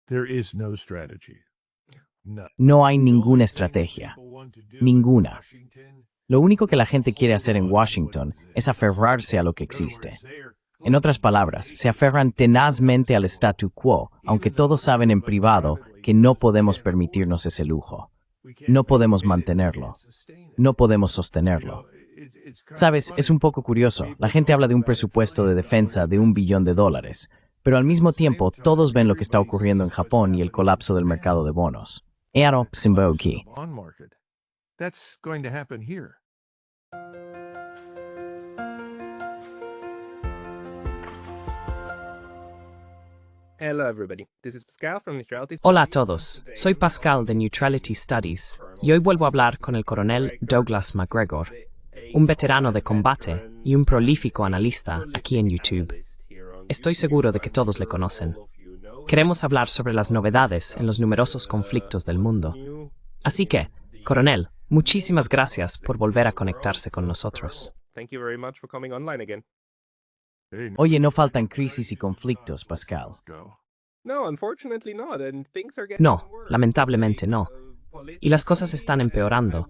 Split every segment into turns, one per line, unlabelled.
There is no strategy. None.
No hay ninguna estrategia. Ninguna. Lo único que la gente quiere hacer en Washington es aferrarse a lo que existe. En otras palabras, se aferran tenazmente al statu quo, aunque todos saben en privado que no podemos permitirnos ese lujo. No podemos mantenerlo. No podemos sostenerlo. Sabes, es un poco curioso. La gente habla de un presupuesto de defensa de $1 billón, pero al mismo tiempo todos ven lo que está ocurriendo en Japón y el colapso del mercado de bonos. Eano Psimboki.
That's going to happen here.
Hello everybody, this is Pascal from Neutrality.
Hola a todos, soy Pascal de Neutrality Studies y hoy vuelvo a hablar con el coronel Douglas McGregor, un veterano de combate y un prolífico analista aquí en YouTube. Estoy seguro de que todos le conocen. Queremos hablar sobre las novedades en los numerosos conflictos del mundo. Así que, coronel, muchísimas gracias por volver a conectarse con nosotros.
Thank you very much for coming online again.
Oye, no faltan crisis y conflictos, Pascal.
No, unfortunately not, and things are getting
No,
worse.
lamentablemente no. Y las cosas están empeorando,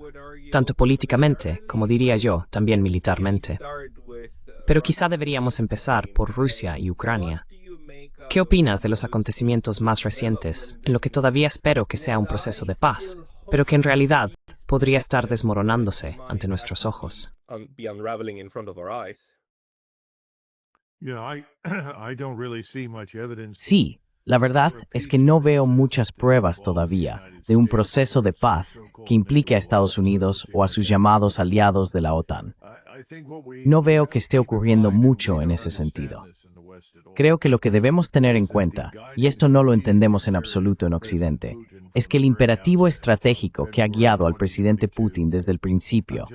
tanto políticamente como diría yo, también militarmente. Pero quizá deberíamos empezar por Rusia y Ucrania. ¿Qué opinas de los acontecimientos más recientes, en lo que todavía espero que sea un proceso de paz, pero que en realidad podría estar desmoronándose ante nuestros ojos?
Be unraveling in front of our eyes.
Yeah, I don't really see much evidence.
Sí, la verdad es que no veo muchas pruebas todavía de un proceso de paz que implique a Estados Unidos o a sus llamados aliados de la OTAN. No veo que esté ocurriendo mucho en ese sentido. Creo que lo que debemos tener en cuenta, y esto no lo entendemos en absoluto en Occidente, es que el imperativo estratégico que ha guiado al presidente Putin desde el principio,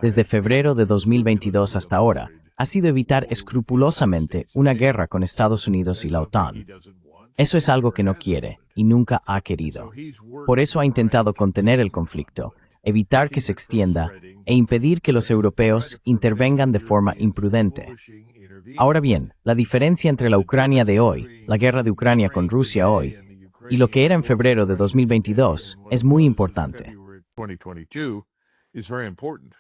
desde febrero de 2022 hasta ahora, ha sido evitar escrupulosamente una guerra con Estados Unidos y la OTAN. Eso es algo que no quiere y nunca ha querido. Por eso ha intentado contener el conflicto, evitar que se extienda e impedir que los europeos intervengan de forma imprudente. Ahora bien, la diferencia entre la Ucrania de hoy, la guerra de Ucrania con Rusia hoy, y lo que era en febrero de 2022 es muy importante.
2022 is very important.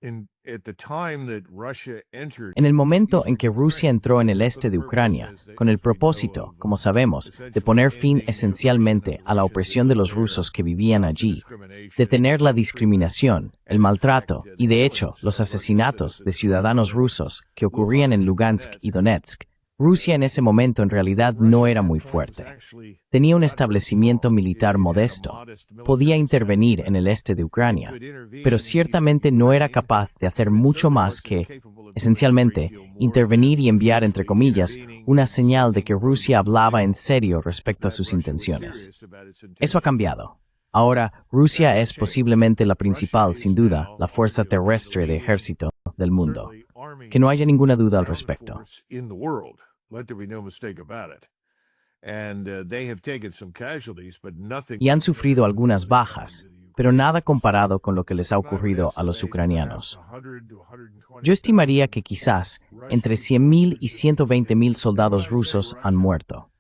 En
el momento en que Rusia entró en el este de Ucrania, con el propósito, como sabemos, de poner fin esencialmente a la opresión de los rusos que vivían allí, detener la discriminación, el maltrato y, de hecho, los asesinatos de ciudadanos rusos que ocurrían en Lugansk y Donetsk, Rusia en ese momento en realidad no era muy fuerte. Tenía un establecimiento militar modesto, podía intervenir en el este de Ucrania, pero ciertamente no era capaz de hacer mucho más que, esencialmente, intervenir y enviar, entre comillas, una señal de que Rusia hablaba en serio respecto a sus intenciones. Eso ha cambiado. Ahora, Rusia es posiblemente la principal, sin duda, la fuerza terrestre de ejército del mundo. Que no haya ninguna duda al respecto. Y han sufrido algunas bajas, pero nada comparado con lo que les ha ocurrido a los ucranianos. Yo estimaría que quizás entre 100.000 y 120.000 soldados rusos han muerto.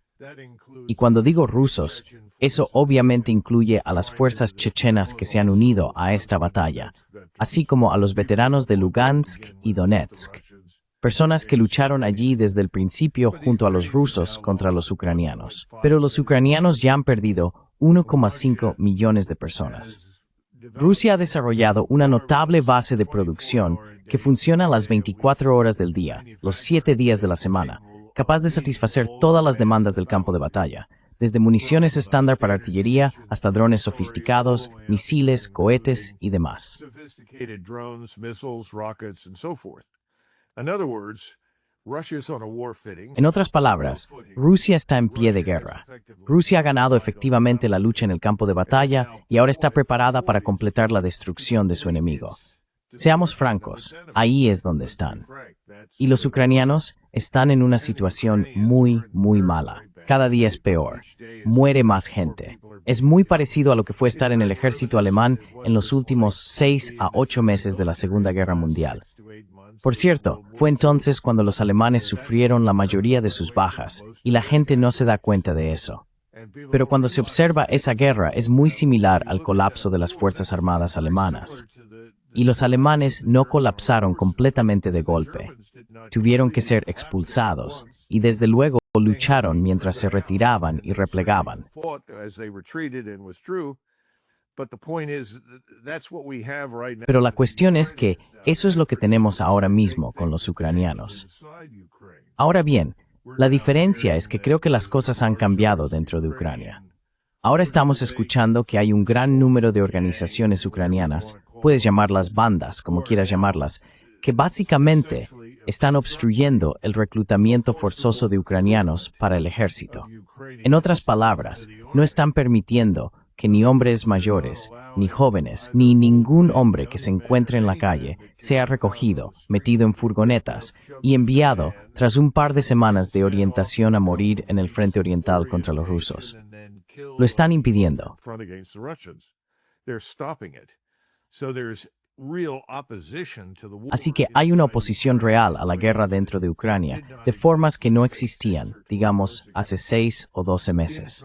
Y cuando digo rusos, eso obviamente incluye a las fuerzas chechenas que se han unido a esta batalla, así como a los veteranos de Lugansk y Donetsk, personas que lucharon allí desde el principio junto a los rusos contra los ucranianos. Pero los ucranianos ya han perdido 1,5 millones de personas. Rusia ha desarrollado una notable base de producción que funciona las 24 horas del día, los 7 días de la semana, capaz de satisfacer todas las demandas del campo de batalla, desde municiones estándar para artillería hasta drones sofisticados, misiles, cohetes y demás. En otras palabras, Rusia está en pie de guerra. Rusia ha ganado efectivamente la lucha en el campo de batalla y ahora está preparada para completar la destrucción de su enemigo. Seamos francos, ahí es donde están. Y los ucranianos están en una situación muy, muy mala. Cada día es peor. Muere más gente. Es muy parecido a lo que fue estar en el ejército alemán en los últimos 6 a 8 meses de la Segunda Guerra Mundial. Por cierto, fue entonces cuando los alemanes sufrieron la mayoría de sus bajas, y la gente no se da cuenta de eso. Pero cuando se observa esa guerra es muy similar al colapso de las Fuerzas Armadas alemanas. Y los alemanes no colapsaron completamente de golpe. Tuvieron que ser expulsados y desde luego lucharon mientras se retiraban y replegaban. Pero la cuestión es que eso es lo que tenemos ahora mismo con los ucranianos. Ahora bien, la diferencia es que creo que las cosas han cambiado dentro de Ucrania. Ahora estamos escuchando que hay un gran número de organizaciones ucranianas, puedes llamarlas bandas, como quieras llamarlas, que básicamente están obstruyendo el reclutamiento forzoso de ucranianos para el ejército. En otras palabras, no están permitiendo que ni hombres mayores, ni jóvenes, ni ningún hombre que se encuentre en la calle sea recogido, metido en furgonetas y enviado tras un par de semanas de orientación a morir en el frente oriental contra los rusos. Lo están impidiendo. Así que hay una oposición real a la guerra dentro de Ucrania, de formas que no existían, digamos, hace 6 o 12 meses.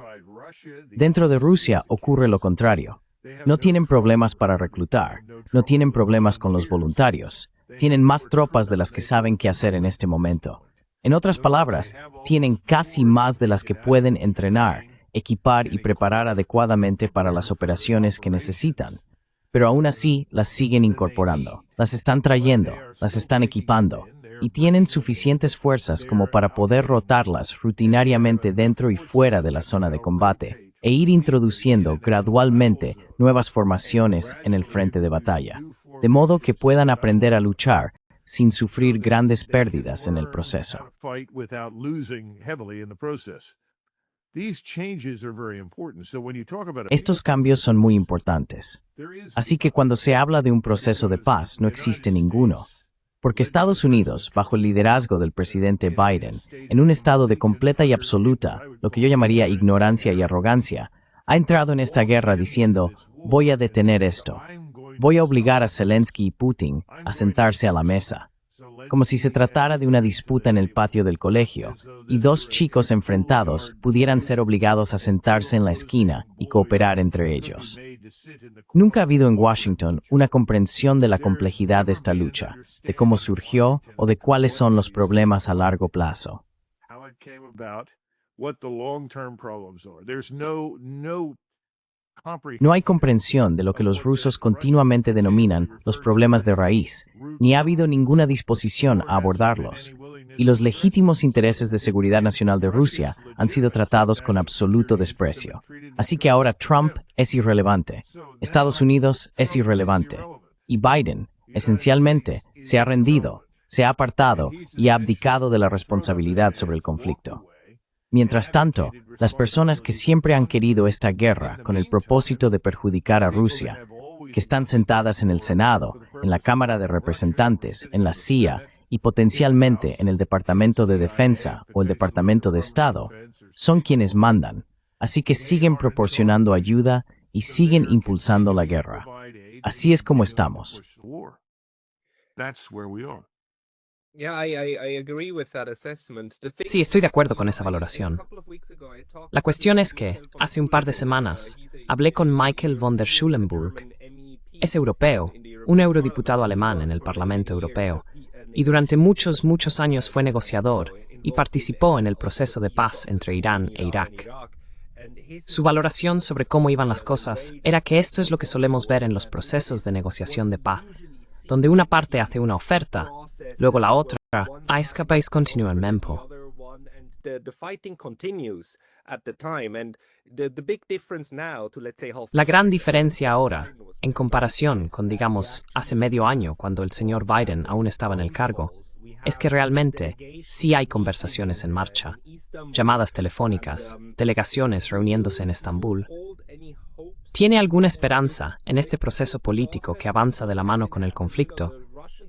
Dentro de Rusia ocurre lo contrario. No tienen problemas para reclutar, no tienen problemas con los voluntarios, tienen más tropas de las que saben qué hacer en este momento. En otras palabras, tienen casi más de las que pueden entrenar, equipar y preparar adecuadamente para las operaciones que necesitan. Pero aún así las siguen incorporando, las están trayendo, las están equipando y tienen suficientes fuerzas como para poder rotarlas rutinariamente dentro y fuera de la zona de combate e ir introduciendo gradualmente nuevas formaciones en el frente de batalla, de modo que puedan aprender a luchar sin sufrir grandes pérdidas en el proceso. Estos cambios son muy importantes. Así que cuando se habla de un proceso de paz, no existe ninguno. Porque Estados Unidos, bajo el liderazgo del presidente Biden, en un estado de completa y absoluta, lo que yo llamaría ignorancia y arrogancia, ha entrado en esta guerra diciendo, voy a detener esto. Voy a obligar a Zelensky y Putin a sentarse a la mesa. Como si se tratara de una disputa en el patio del colegio, y dos chicos enfrentados pudieran ser obligados a sentarse en la esquina y cooperar entre ellos. Nunca ha habido en Washington una comprensión de la complejidad de esta lucha, de cómo surgió o de cuáles son los problemas a largo plazo. No hay comprensión de lo que los rusos continuamente denominan los problemas de raíz, ni ha habido ninguna disposición a abordarlos. Y los legítimos intereses de seguridad nacional de Rusia han sido tratados con absoluto desprecio. Así que ahora Trump es irrelevante, Estados Unidos es irrelevante, y Biden, esencialmente, se ha rendido, se ha apartado y ha abdicado de la responsabilidad sobre el conflicto. Mientras tanto, las personas que siempre han querido esta guerra con el propósito de perjudicar a Rusia, que están sentadas en el Senado, en la Cámara de Representantes, en la CIA y potencialmente en el Departamento de Defensa o el Departamento de Estado, son quienes mandan, así que siguen proporcionando ayuda y siguen impulsando la guerra. Así es como estamos.
Sí, estoy de acuerdo con esa valoración. La cuestión es que, hace un par de semanas, hablé con Michael von der Schulenburg. Es europeo, un eurodiputado alemán en el Parlamento Europeo, y durante muchos años fue negociador y participó en el proceso de paz entre Irán e Irak. Su valoración sobre cómo iban las cosas era que esto es lo que solemos ver en los procesos de negociación de paz, donde una parte hace una oferta, luego la otra, escapéis continúa en mempo. La gran diferencia ahora, en comparación con, digamos, hace medio año cuando el señor Biden aún estaba en el cargo, es que realmente sí hay conversaciones en marcha, llamadas telefónicas, delegaciones reuniéndose en Estambul. ¿Tiene alguna esperanza en este proceso político que avanza de la mano con el conflicto?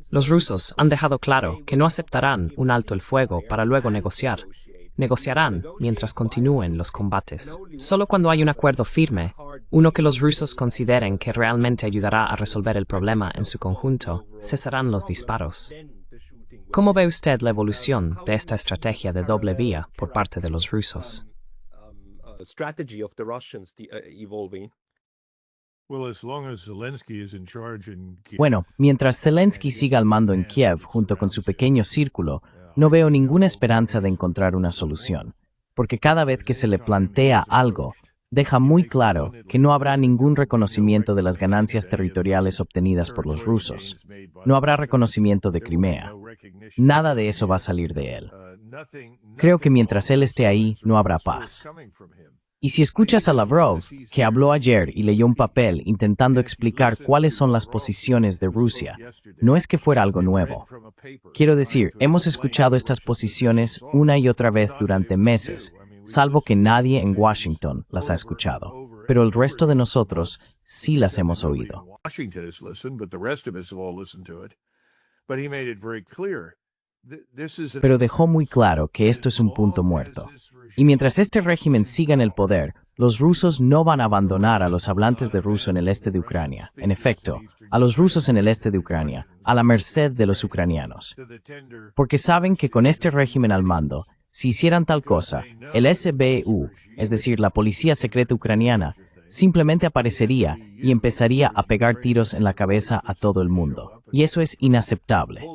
Los rusos han dejado claro que no aceptarán un alto el fuego para luego negociar. Negociarán mientras continúen los combates. Solo cuando hay un acuerdo firme, uno que los rusos consideren que realmente ayudará a resolver el problema en su conjunto, cesarán los disparos. ¿Cómo ve usted la evolución de esta estrategia de doble vía por parte de los rusos?
strategy of the Russians evolving.
Well, as long as Zelensky is in charge in Kiev,
Bueno, mientras Zelensky siga al mando en Kiev junto con su pequeño círculo, no veo ninguna esperanza de encontrar una solución, porque cada vez que se le plantea algo, deja muy claro que no habrá ningún reconocimiento de las ganancias territoriales obtenidas por los rusos. No habrá reconocimiento de Crimea. Nada de eso va a salir de él. Creo que mientras él esté ahí, no habrá paz. Y si escuchas a Lavrov, que habló ayer y leyó un papel intentando explicar cuáles son las posiciones de Rusia, no es que fuera algo nuevo. Quiero decir, hemos escuchado estas posiciones una y otra vez durante meses, salvo que nadie en Washington las ha escuchado. Pero el resto de nosotros sí las hemos oído.
Washington has listened, but the rest of us have all listened to it. But he made it very clear.
Pero dejó muy claro que esto es un punto muerto. Y mientras este régimen siga en el poder, los rusos no van a abandonar a los hablantes de ruso en el este de Ucrania. En efecto, a los rusos en el este de Ucrania, a la merced de los ucranianos. Porque saben que con este régimen al mando, si hicieran tal cosa, el SBU, es decir, la policía secreta ucraniana, simplemente aparecería y empezaría a pegar tiros en la cabeza a todo el mundo. Y eso es inaceptable.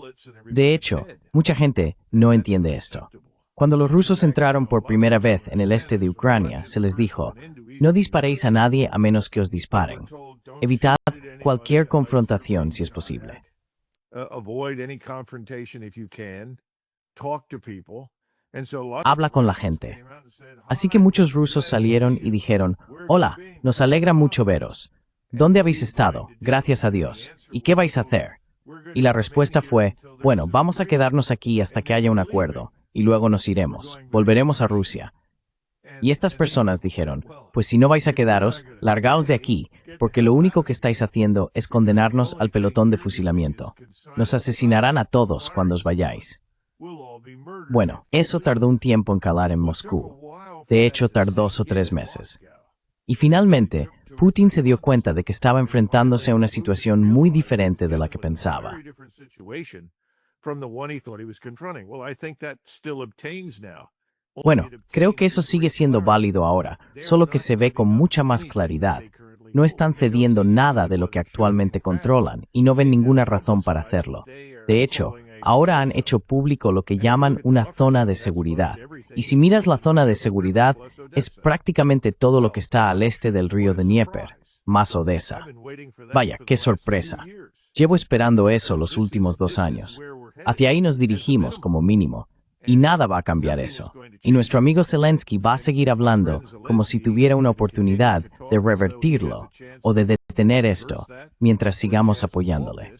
De hecho, mucha gente no entiende esto. Cuando los rusos entraron por primera vez en el este de Ucrania, se les dijo, no disparéis a nadie a menos que os disparen. Evitad cualquier confrontación si es posible. Habla con la gente. Así que muchos rusos salieron y dijeron, hola, nos alegra mucho veros. ¿Dónde habéis estado? Gracias a Dios. ¿Y qué vais a hacer? Y la respuesta fue, bueno, vamos a quedarnos aquí hasta que haya un acuerdo, y luego nos iremos, volveremos a Rusia. Y estas personas dijeron, pues si no vais a quedaros, largaos de aquí, porque lo único que estáis haciendo es condenarnos al pelotón de fusilamiento. Nos asesinarán a todos cuando os vayáis. Bueno, eso tardó un tiempo en calar en Moscú. De hecho, tardó 2 o 3 meses. Y finalmente, Putin se dio cuenta de que estaba enfrentándose a una situación muy diferente de la que pensaba. Bueno, creo que eso sigue siendo válido ahora, solo que se ve con mucha más claridad. No están cediendo nada de lo que actualmente controlan y no ven ninguna razón para hacerlo. De hecho, ahora han hecho público lo que llaman una zona de seguridad. Y si miras la zona de seguridad, es prácticamente todo lo que está al este del río de Dnieper, más Odessa. Vaya, qué sorpresa. Llevo esperando eso los últimos 2 años. Hacia ahí nos dirigimos como mínimo. Y nada va a cambiar eso. Y nuestro amigo Zelensky va a seguir hablando como si tuviera una oportunidad de revertirlo o de detener esto mientras sigamos apoyándole.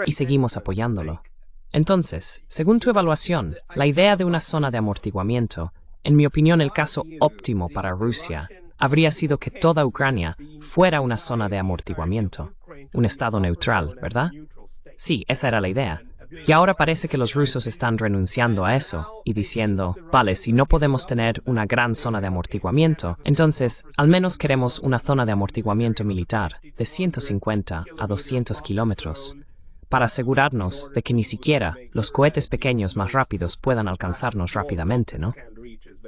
Y seguimos apoyándolo. Entonces, según tu evaluación, la idea de una zona de amortiguamiento, en mi opinión el caso óptimo para Rusia, habría sido que toda Ucrania fuera una zona de amortiguamiento, un estado neutral, ¿verdad? Sí, esa era la idea. Y ahora parece que los rusos están renunciando a eso y diciendo, vale, si no podemos tener una gran zona de amortiguamiento, entonces al menos queremos una zona de amortiguamiento militar de 150 a 200 kilómetros para asegurarnos de que ni siquiera los cohetes pequeños más rápidos puedan alcanzarnos rápidamente, ¿no?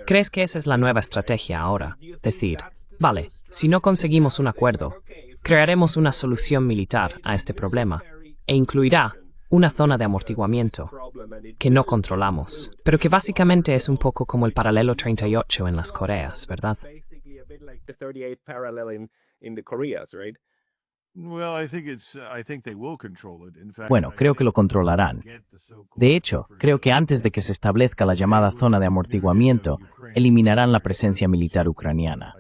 ¿Crees que esa es la nueva estrategia ahora? Decir, vale, si no conseguimos un acuerdo, crearemos una solución militar a este problema e incluirá una zona de amortiguamiento que no controlamos, pero que básicamente es un poco como el paralelo 38 en las Coreas, ¿verdad?
Bueno, creo que lo controlarán. De hecho, creo que antes de que se establezca la llamada zona de amortiguamiento, eliminarán la presencia militar ucraniana.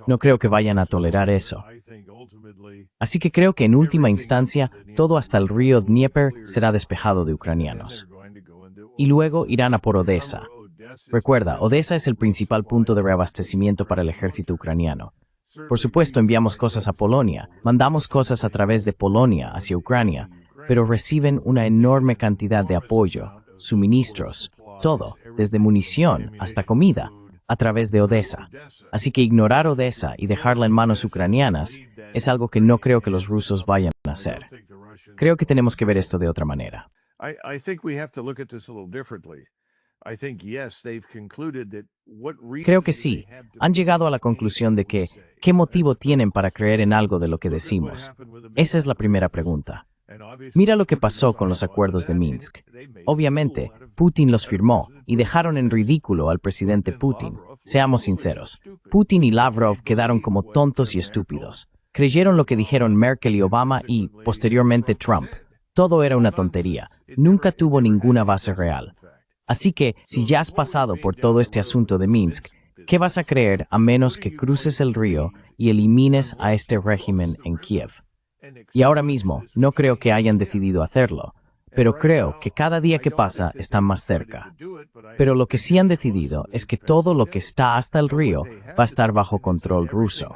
No creo que vayan a tolerar eso. Así que creo que en última instancia, todo hasta el río Dnieper será despejado de ucranianos. Y luego irán a por Odessa. Recuerda, Odessa es el principal punto de reabastecimiento para el ejército ucraniano. Por supuesto, enviamos cosas a Polonia, mandamos cosas a través de Polonia hacia Ucrania, pero reciben una enorme cantidad de apoyo, suministros, todo, desde munición hasta comida, a través de Odessa. Así que ignorar Odessa y dejarla en manos ucranianas es algo que no creo que los rusos vayan a hacer. Creo que tenemos que ver esto de otra manera.
I think we have to look at this a little differently. I think, yes, they've concluded that what
Creo que sí. Han llegado a la conclusión de que, ¿qué motivo tienen para creer en algo de lo que decimos? Esa es la primera pregunta. Mira lo que pasó con los acuerdos de Minsk. Obviamente, Putin los firmó y dejaron en ridículo al presidente Putin. Seamos sinceros, Putin y Lavrov quedaron como tontos y estúpidos. Creyeron lo que dijeron Merkel y Obama y, posteriormente, Trump. Todo era una tontería. Nunca tuvo ninguna base real. Así que, si ya has pasado por todo este asunto de Minsk, ¿qué vas a creer a menos que cruces el río y elimines a este régimen en Kiev? Y ahora mismo, no creo que hayan decidido hacerlo, pero creo que cada día que pasa están más cerca. Pero lo que sí han decidido es que todo lo que está hasta el río va a estar bajo control ruso.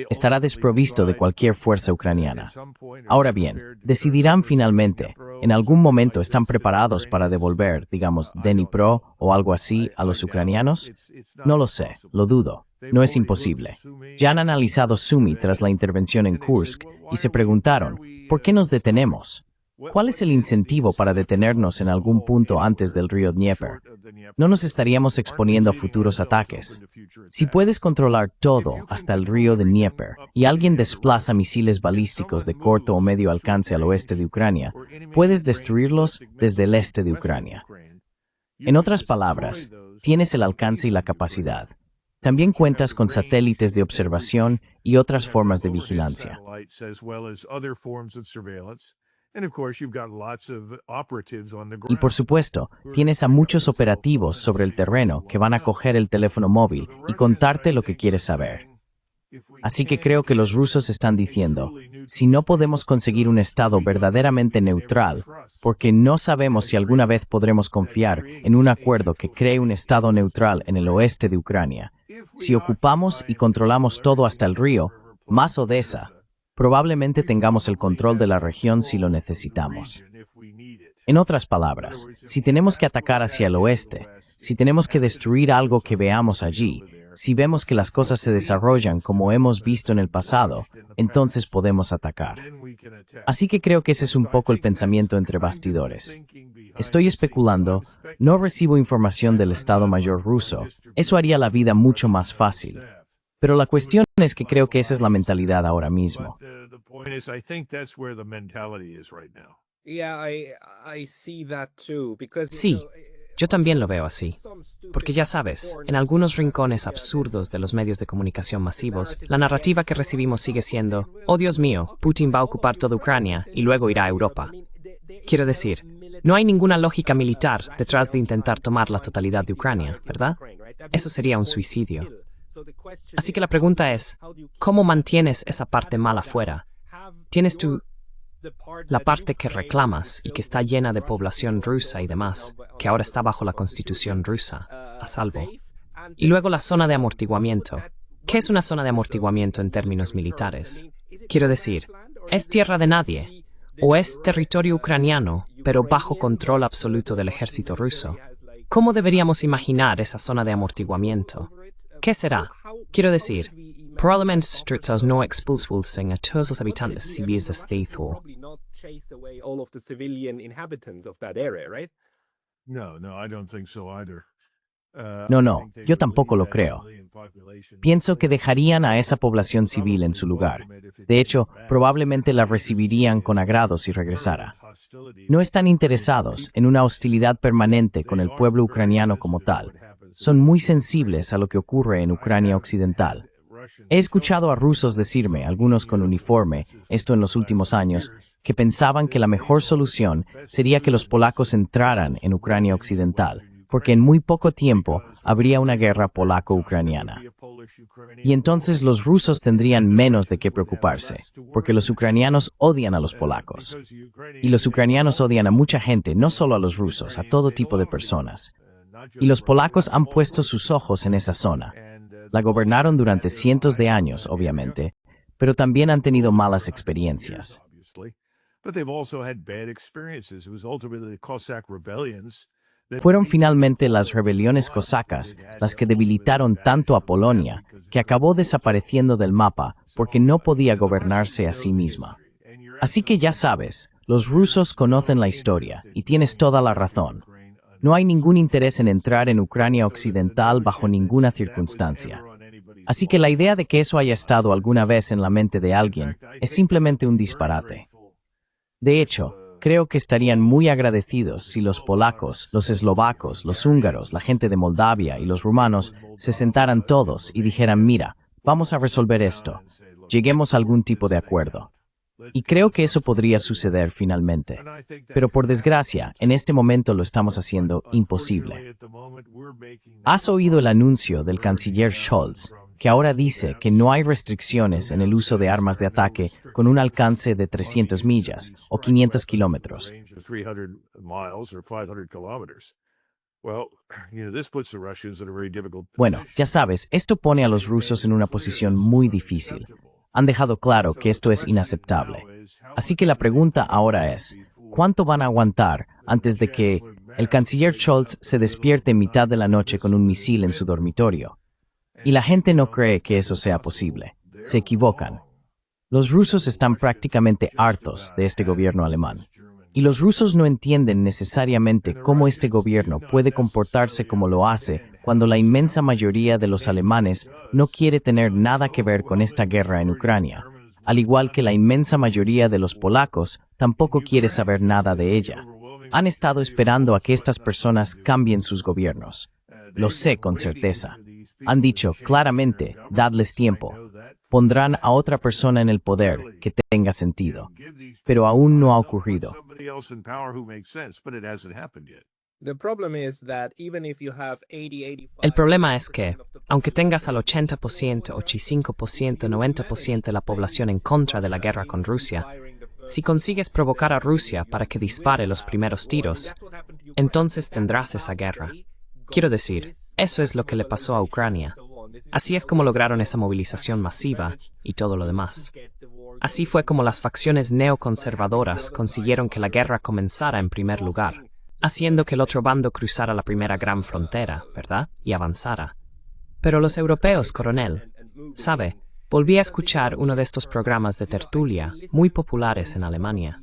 Estará desprovisto de cualquier fuerza ucraniana. Ahora bien, decidirán finalmente, en algún momento están preparados para devolver, digamos, Dnipro o algo así a los ucranianos? No lo sé, lo dudo. No es imposible. Ya han analizado Sumy tras la intervención en Kursk y se preguntaron, ¿por qué nos detenemos? ¿Cuál es el incentivo para detenernos en algún punto antes del río Dnieper? No nos estaríamos exponiendo a futuros ataques. Si puedes controlar todo hasta el río de Dnieper y alguien desplaza misiles balísticos de corto o medio alcance al oeste de Ucrania, puedes destruirlos desde el este de Ucrania. En otras palabras, tienes el alcance y la capacidad. También cuentas con satélites de observación y otras formas de vigilancia. Y por supuesto, tienes a muchos operativos sobre el terreno que van a coger el teléfono móvil y contarte lo que quieres saber. Así que creo que los rusos están diciendo, si no podemos conseguir un estado verdaderamente neutral, porque no sabemos si alguna vez podremos confiar en un acuerdo que cree un estado neutral en el oeste de Ucrania, si ocupamos y controlamos todo hasta el río, más Odessa, probablemente tengamos el control de la región si lo necesitamos. En otras palabras, si tenemos que atacar hacia el oeste, si tenemos que destruir algo que veamos allí, si vemos que las cosas se desarrollan como hemos visto en el pasado, entonces podemos atacar. Así que creo que ese es un poco el pensamiento entre bastidores. Estoy especulando, no recibo información del Estado Mayor ruso, eso haría la vida mucho más fácil. Pero la cuestión es que creo que esa es la mentalidad ahora mismo.
Sí, yo también lo veo así. Porque ya sabes, en algunos rincones absurdos de los medios de comunicación masivos, la narrativa que recibimos sigue siendo, oh Dios mío, Putin va a ocupar toda Ucrania y luego irá a Europa. Quiero decir, no hay ninguna lógica militar detrás de intentar tomar la totalidad de Ucrania, ¿verdad? Eso sería un suicidio. Así que la pregunta es, ¿cómo mantienes esa parte mala fuera? ¿Tienes tú la parte que reclamas y que está llena de población rusa y demás, que ahora está bajo la constitución rusa, a salvo? Y luego la zona de amortiguamiento. ¿Qué es una zona de amortiguamiento en términos militares? Quiero decir, ¿es tierra de nadie? ¿O es territorio ucraniano, pero bajo control absoluto del ejército ruso? ¿Cómo deberíamos imaginar esa zona de amortiguamiento? ¿Qué será? Quiero decir, probablemente Stritsos no expulsen a todos los habitantes civiles de este hijo.
No, yo tampoco lo creo. Pienso que dejarían a esa población civil en su lugar. De hecho, probablemente la recibirían con agrado si regresara. No están interesados en una hostilidad permanente con el pueblo ucraniano como tal. Son muy sensibles a lo que ocurre en Ucrania Occidental. He escuchado a rusos decirme, algunos con uniforme, esto en los últimos años, que pensaban que la mejor solución sería que los polacos entraran en Ucrania Occidental, porque en muy poco tiempo habría una guerra polaco-ucraniana. Y entonces los rusos tendrían menos de qué preocuparse, porque los ucranianos odian a los polacos. Y los ucranianos odian a mucha gente, no solo a los rusos, a todo tipo de personas. Y los polacos han puesto sus ojos en esa zona. La gobernaron durante cientos de años, obviamente, pero también han tenido malas experiencias. Fueron finalmente las rebeliones cosacas las que debilitaron tanto a Polonia, que acabó desapareciendo del mapa porque no podía gobernarse a sí misma. Así que ya sabes, los rusos conocen la historia, y tienes toda la razón. No hay ningún interés en entrar en Ucrania occidental bajo ninguna circunstancia. Así que la idea de que eso haya estado alguna vez en la mente de alguien es simplemente un disparate. De hecho, creo que estarían muy agradecidos si los polacos, los eslovacos, los húngaros, la gente de Moldavia y los rumanos se sentaran todos y dijeran, mira, vamos a resolver esto, lleguemos a algún tipo de acuerdo. Y creo que eso podría suceder finalmente. Pero por desgracia, en este momento lo estamos haciendo imposible. ¿Has oído el anuncio del canciller Scholz, que ahora dice que no hay restricciones en el uso de armas de ataque con un alcance de 300 millas o 500 kilómetros? Bueno, ya sabes, esto pone a los rusos en una posición muy difícil. Han dejado claro que esto es inaceptable. Así que la pregunta ahora es, ¿cuánto van a aguantar antes de que el canciller Scholz se despierte en mitad de la noche con un misil en su dormitorio? Y la gente no cree que eso sea posible. Se equivocan. Los rusos están prácticamente hartos de este gobierno alemán. Y los rusos no entienden necesariamente cómo este gobierno puede comportarse como lo hace cuando la inmensa mayoría de los alemanes no quiere tener nada que ver con esta guerra en Ucrania, al igual que la inmensa mayoría de los polacos tampoco quiere saber nada de ella. Han estado esperando a que estas personas cambien sus gobiernos. Lo sé con certeza. Han dicho claramente, dadles tiempo. Pondrán a otra persona en el poder que tenga sentido. Pero aún no ha ocurrido.
El problema es que, aunque tengas al 80%, 85%, 90% de la población en contra de la guerra con Rusia, si consigues provocar a Rusia para que dispare los primeros tiros, entonces tendrás esa guerra. Quiero decir, eso es lo que le pasó a Ucrania. Así es como lograron esa movilización masiva y todo lo demás. Así fue como las facciones neoconservadoras consiguieron que la guerra comenzara en primer lugar, haciendo que el otro bando cruzara la primera gran frontera, ¿verdad? Y avanzara. Pero los europeos, coronel, sabe, volví a escuchar uno de estos programas de tertulia muy populares en Alemania.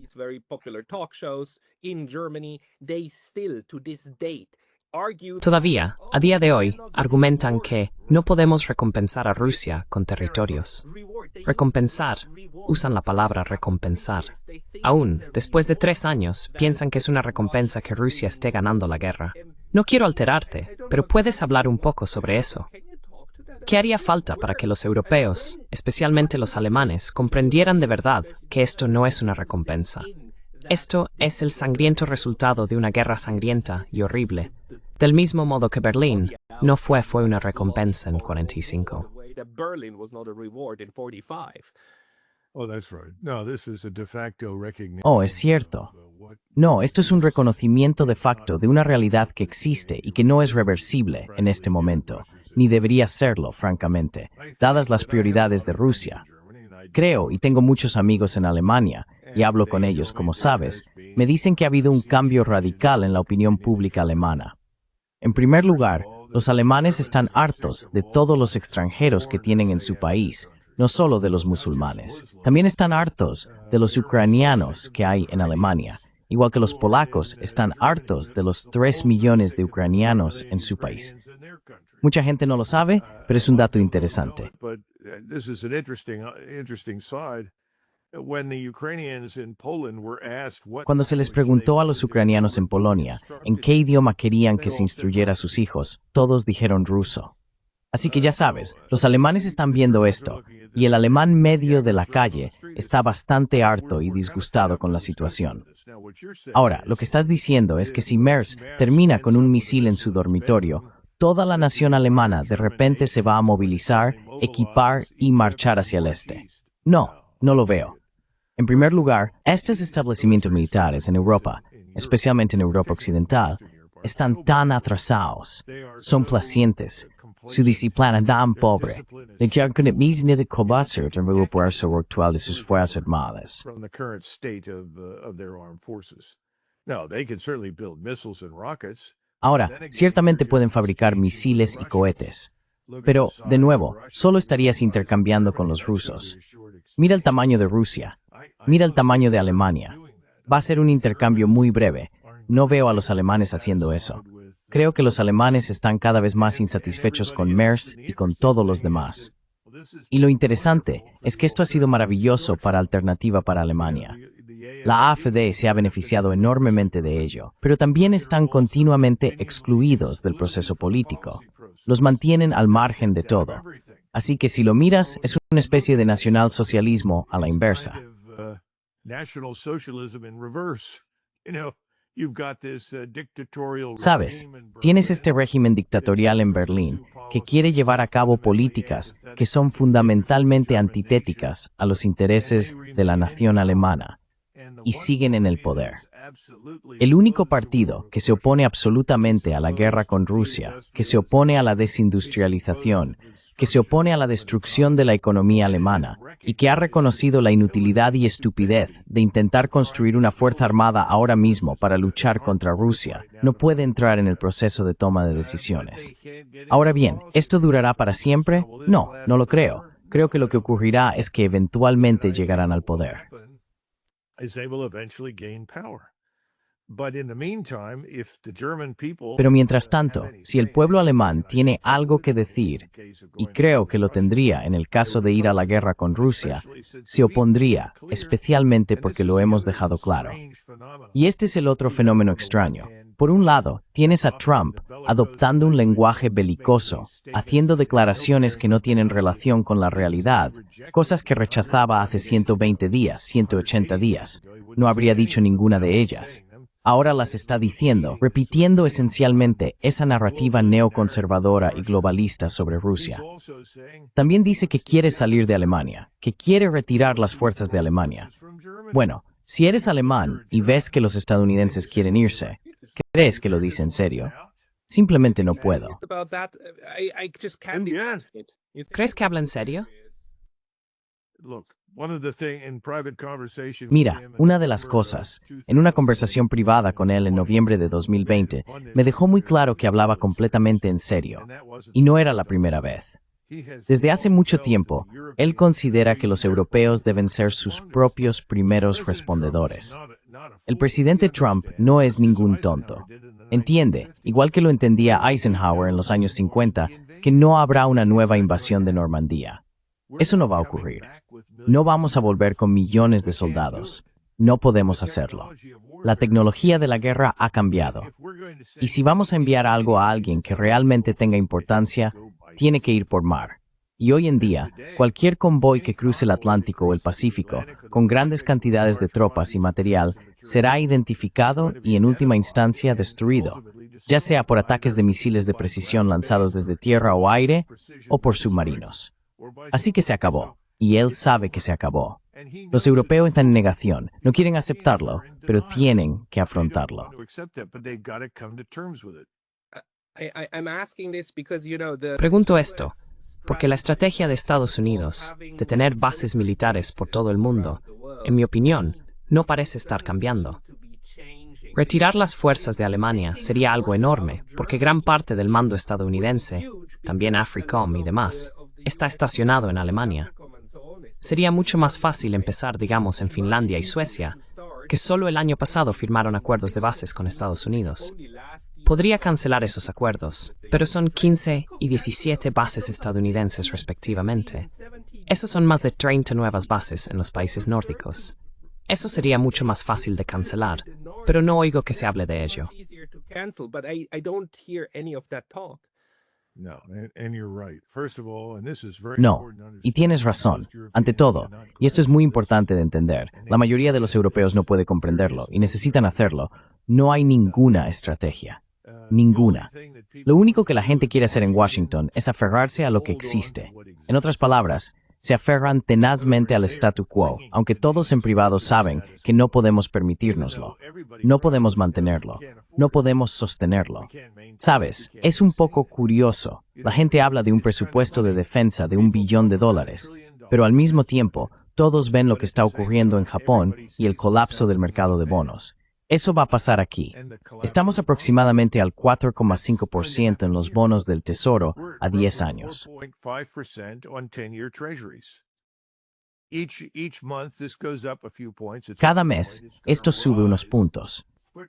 Todavía, a día de hoy, argumentan que no podemos recompensar a Rusia con territorios. Recompensar, usan la palabra recompensar. Aún, después de 3 años, piensan que es una recompensa que Rusia esté ganando la guerra. No quiero alterarte, pero ¿puedes hablar un poco sobre eso? ¿Qué haría falta para que los europeos, especialmente los alemanes, comprendieran de verdad que esto no es una recompensa? Esto es el sangriento resultado de una guerra sangrienta y horrible, del mismo modo que Berlín no fue una recompensa en 45.
Oh, es cierto. No, esto es un reconocimiento de facto de una realidad que existe y que no es reversible en este momento, ni debería serlo, francamente, dadas las prioridades de Rusia. Creo, y tengo muchos amigos en Alemania, y hablo con ellos, como sabes, me dicen que ha habido un cambio radical en la opinión pública alemana. En primer lugar, los alemanes están hartos de todos los extranjeros que tienen en su país, no solo de los musulmanes. También están hartos de los ucranianos que hay en Alemania, igual que los polacos están hartos de los 3 millones de ucranianos en su país. Mucha gente no lo sabe, pero es un dato interesante. Cuando se les preguntó a los ucranianos en Polonia en qué idioma querían que se instruyera a sus hijos, todos dijeron ruso. Así que ya sabes, los alemanes están viendo esto, y el alemán medio de la calle está bastante harto y disgustado con la situación. Ahora, lo que estás diciendo es que si Merz termina con un misil en su dormitorio, toda la nación alemana de repente se va a movilizar, equipar y marchar hacia el este. No lo veo. En primer lugar, estos establecimientos militares en Europa, especialmente en Europa Occidental, están tan atrasados, son placientes, su disciplina tan pobre, de que con el mismo de cobaser en recuperar su actual de sus fuerzas armadas. Ahora, ciertamente pueden fabricar misiles y cohetes, Pero, de nuevo, solo estarías intercambiando con los rusos. Mira el tamaño de Rusia. Mira el tamaño de Alemania. Va a ser un intercambio muy breve. No veo a los alemanes haciendo eso. Creo que los alemanes están cada vez más insatisfechos con MERS y con todos los demás. Y lo interesante es que esto ha sido maravilloso para Alternativa para Alemania. La AfD se ha beneficiado enormemente de ello, pero también están continuamente excluidos del proceso político. Los mantienen al margen de todo. Así que si lo miras, es una especie de nacionalsocialismo a la inversa. Sabes, tienes este régimen dictatorial en Berlín que quiere llevar a cabo políticas que son fundamentalmente antitéticas a los intereses de la nación alemana y siguen en el poder. El único partido que se opone absolutamente a la guerra con Rusia, que se opone a la desindustrialización, que se opone a la destrucción de la economía alemana y que ha reconocido la inutilidad y estupidez de intentar construir una fuerza armada ahora mismo para luchar contra Rusia, no puede entrar en el proceso de toma de decisiones. Ahora bien, ¿esto durará para siempre? No, no lo creo. Creo que lo que ocurrirá es que eventualmente llegarán al poder. Pero mientras tanto, si el pueblo alemán tiene algo que decir, y creo que lo tendría en el caso de ir a la guerra con Rusia, se opondría, especialmente porque lo hemos dejado claro. Y este es el otro fenómeno extraño. Por un lado, tienes a Trump adoptando un lenguaje belicoso, haciendo declaraciones que no tienen relación con la realidad, cosas que rechazaba hace 120 días, 180 días. No habría dicho ninguna de ellas. Ahora las está diciendo, repitiendo esencialmente esa narrativa neoconservadora y globalista sobre Rusia. También dice que quiere salir de Alemania, que quiere retirar las fuerzas de Alemania. Bueno, si eres alemán y ves que los estadounidenses quieren irse, ¿crees que lo dice en serio? Simplemente no puedo.
¿Crees que habla en serio?
Mira, una de las cosas, en una conversación privada con él en noviembre de 2020, me dejó muy claro que hablaba completamente en serio, y no era la primera vez. Desde hace mucho tiempo, él considera que los europeos deben ser sus propios primeros respondedores. El presidente Trump no es ningún tonto. Entiende, igual que lo entendía Eisenhower en los años 50, que no habrá una nueva invasión de Normandía. Eso no va a ocurrir. No vamos a volver con millones de soldados. No podemos hacerlo. La tecnología de la guerra ha cambiado. Y si vamos a enviar algo a alguien que realmente tenga importancia, tiene que ir por mar. Y hoy en día, cualquier convoy que cruce el Atlántico o el Pacífico, con grandes cantidades de tropas y material, será identificado y en última instancia destruido, ya sea por ataques de misiles de precisión lanzados desde tierra o aire, o por submarinos. Así que se acabó. Y él sabe que se acabó. Los europeos están en negación, no quieren aceptarlo, pero tienen que afrontarlo.
Pregunto esto, porque la estrategia de Estados Unidos de tener bases militares por todo el mundo, en mi opinión, no parece estar cambiando. Retirar las fuerzas de Alemania sería algo enorme, porque gran parte del mando estadounidense, también AFRICOM y demás, está estacionado en Alemania. Sería mucho más fácil empezar, digamos, en Finlandia y Suecia, que solo el año pasado firmaron acuerdos de bases con Estados Unidos. Podría cancelar esos acuerdos, pero son 15 y 17 bases estadounidenses respectivamente. Esos son más de 30 nuevas bases en los países nórdicos. Eso sería mucho más fácil de cancelar, pero no oigo que se hable de ello.
No, y tienes razón. Ante todo, y esto es muy importante de entender, la mayoría de los europeos no puede comprenderlo y necesitan hacerlo, no hay ninguna estrategia. Ninguna. Lo único que la gente quiere hacer en Washington es aferrarse a lo que existe. En otras palabras, se aferran tenazmente al statu quo, aunque todos en privado saben que no podemos permitírnoslo. No podemos mantenerlo. No podemos sostenerlo. Sabes, es un poco curioso. La gente habla de un presupuesto de defensa de $1 billón, pero al mismo tiempo, todos ven lo que está ocurriendo en Japón y el colapso del mercado de bonos. Eso va a pasar aquí. Estamos aproximadamente al 4,5% en los bonos del Tesoro a 10 años. Cada mes, esto sube unos puntos.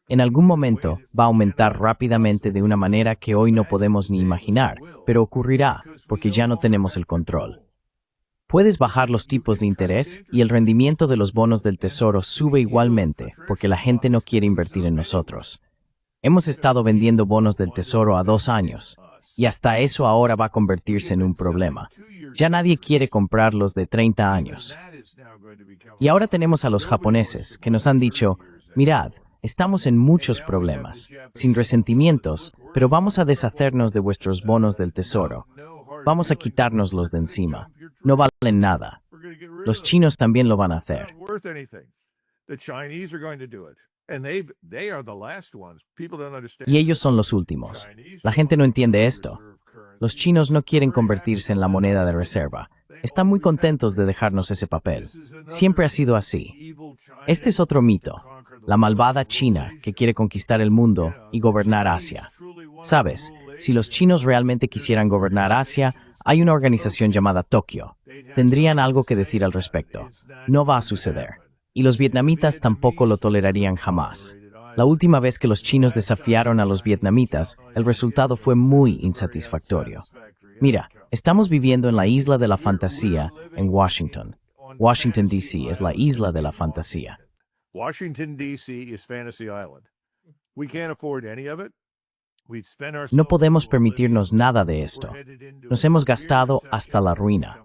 En algún momento va a aumentar rápidamente de una manera que hoy no podemos ni imaginar, pero ocurrirá porque ya no tenemos el control. Puedes bajar los tipos de interés y el rendimiento de los bonos del Tesoro sube igualmente porque la gente no quiere invertir en nosotros. Hemos estado vendiendo bonos del Tesoro a 2 años y hasta eso ahora va a convertirse en un problema. Ya nadie quiere comprar los de 30 años. Y ahora tenemos a los japoneses que nos han dicho, mirad, estamos en muchos problemas, sin resentimientos, pero vamos a deshacernos de vuestros bonos del Tesoro. Vamos a quitárnoslos de encima. No valen nada. Los chinos también lo van a hacer. Y ellos son los últimos. La gente no entiende esto. Los chinos no quieren convertirse en la moneda de reserva. Están muy contentos de dejarnos ese papel. Siempre ha sido así. Este es otro mito. La malvada China que quiere conquistar el mundo y gobernar Asia. ¿Sabes? Si los chinos realmente quisieran gobernar Asia, hay una organización llamada Tokio. Tendrían algo que decir al respecto. No va a suceder. Y los vietnamitas tampoco lo tolerarían jamás. La última vez que los chinos desafiaron a los vietnamitas, el resultado fue muy insatisfactorio. Mira, estamos viviendo en la isla de la fantasía en Washington. Washington, D.C. es la isla de la fantasía.
Washington, D.C. is Fantasy Island. We can't afford any of it.
No podemos permitirnos nada de esto. Nos hemos gastado hasta la ruina.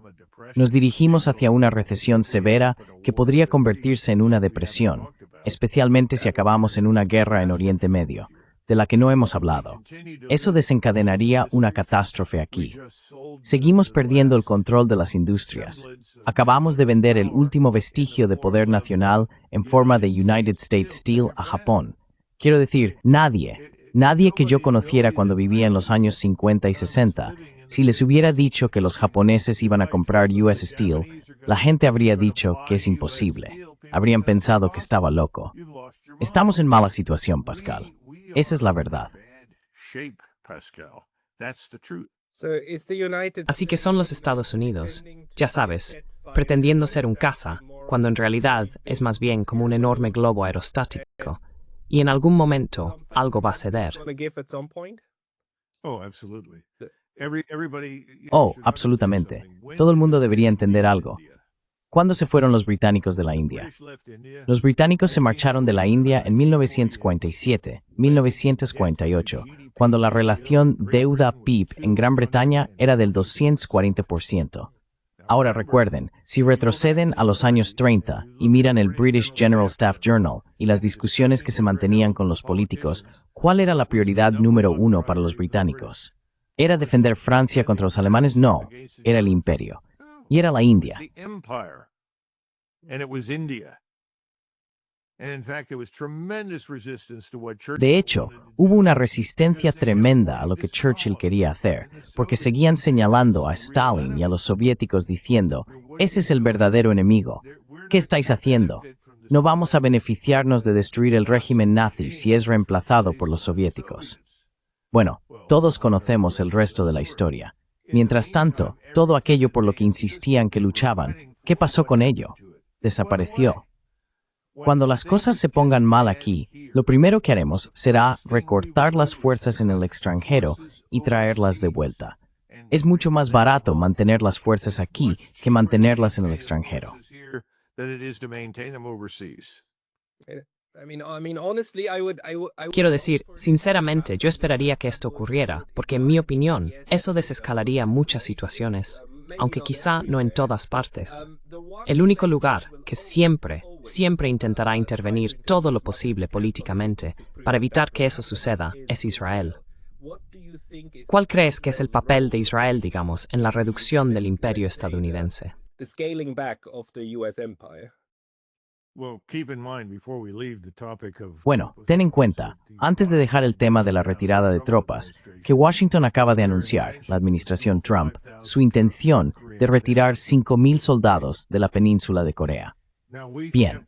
Nos dirigimos hacia una recesión severa que podría convertirse en una depresión, especialmente si acabamos en una guerra en Oriente Medio, de la que no hemos hablado. Eso desencadenaría una catástrofe aquí. Seguimos perdiendo el control de las industrias. Acabamos de vender el último vestigio de poder nacional en forma de United States Steel a Japón. Quiero decir, nadie que yo conociera cuando vivía en los años 50 y 60, si les hubiera dicho que los japoneses iban a comprar US Steel, la gente habría dicho que es imposible. Habrían pensado que estaba loco. Estamos en mala situación, Pascal. Esa es la verdad.
Así que son los Estados Unidos, ya sabes, pretendiendo ser un caza, cuando en realidad es más bien como un enorme globo aerostático. Y en algún momento algo va a ceder.
Oh, absolutamente. Todo el mundo debería entender algo. ¿Cuándo se fueron los británicos de la India? Los británicos se marcharon de la India en 1947, 1948, cuando la relación deuda-PIB en Gran Bretaña era del 240%. Ahora recuerden, si retroceden a los años 30 y miran el British General Staff Journal y las discusiones que se mantenían con los políticos, ¿cuál era la prioridad número 1 para los británicos? ¿Era defender Francia contra los alemanes? No, era el imperio. Y era la India. De hecho, hubo una resistencia tremenda a lo que Churchill quería hacer, porque seguían señalando a Stalin y a los soviéticos diciendo, ese es el verdadero enemigo. ¿Qué estáis haciendo? No vamos a beneficiarnos de destruir el régimen nazi si es reemplazado por los soviéticos. Bueno, todos conocemos el resto de la historia. Mientras tanto, todo aquello por lo que insistían que luchaban, ¿qué pasó con ello? Desapareció. Cuando las cosas se pongan mal aquí, lo primero que haremos será recortar las fuerzas en el extranjero y traerlas de vuelta. Es mucho más barato mantener las fuerzas aquí que mantenerlas en el extranjero.
Quiero decir, sinceramente, yo esperaría que esto ocurriera, porque en mi opinión, eso desescalaría muchas situaciones, aunque quizá no en todas partes. El único lugar que siempre intentará intervenir todo lo posible políticamente para evitar que eso suceda es Israel. ¿Cuál crees que es el papel de Israel, digamos, en la reducción del imperio estadounidense?
Bueno, ten en cuenta, antes de dejar el tema de la retirada de tropas, que Washington acaba de anunciar, la administración Trump, su intención de retirar 5,000 soldados de la península de Corea. Bien.